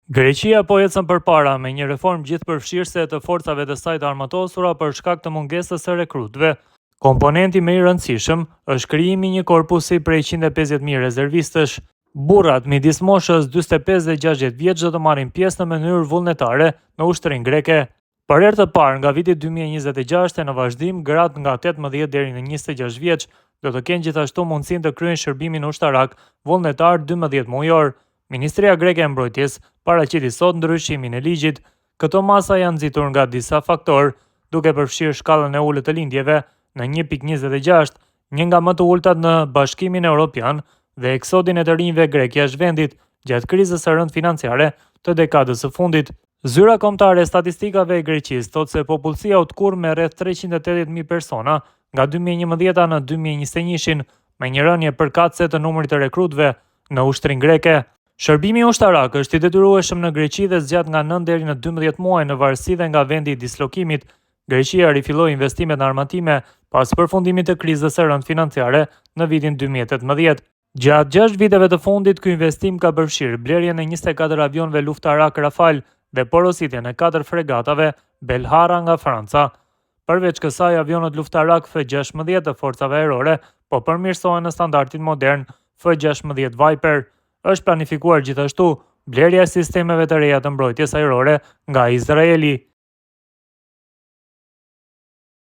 Greqia po ecën përpara me një reformë gjithëpërfshirëse të forcave të saj të armatosura për shkak të mungesës së rekrutëve. Komponenti më i rëndësishëm është krijimi i një korpusi prej 150.000 rezervistësh. Burrat midis moshës 45 dhe 60 vjeç do të marrin pjesë në mënyrë vullnetare në ushtrinë greke. Për herë të parë nga viti 2026 e në vazhdim, gratë nga 18 deri në 26 vjeç do të kenë gjithashtu mundësinë të kryejnë shërbimin ushtarak vullnetar 12 mujor. Ministria greke e mbrojtjes paraqiti sot ndryshimin e ligjit. Këto masa janë nxitur nga disa faktorë, duke përfshirë shkallën e ulët të lindjeve në 1.26, një nga më të ultat në Bashkimin Evropian, dhe eksodin e të rinjve grek jashtë vendit gjatë krizës së rëndë financiare të dekadës së fundit. Zyra kombëtare e statistikave e Greqisë thotë se popullsia u tkurr me rreth 380.000 persona nga 2011 në 2021, me një rënje përkatëse të numrit të rekrutëve në ushtrinë greke. Shërbimi ushtarak është i detyrueshëm në Greqi dhe zgjat nga 9 deri në 12 muaj në varësi dhe nga vendi i dislokimit. Greqia rifilloi investimet në armatime pas përfundimit të krizës së rëndë financiare në vitin 2018. Gjatë 6 viteve të fundit, ky investim ka përfshirë blerjen e 24 avionëve luftarak Rafale dhe porositjen e 4 fregatave Belhara nga Franca. Përveç kësaj, avionët luftarak F-16 të forcave ajrore po përmirësohen në standardin modern F-16 Viper. Është planifikuar gjithashtu blerja e sistemeve të reja të mbrojtjes ajrore nga Izraeli.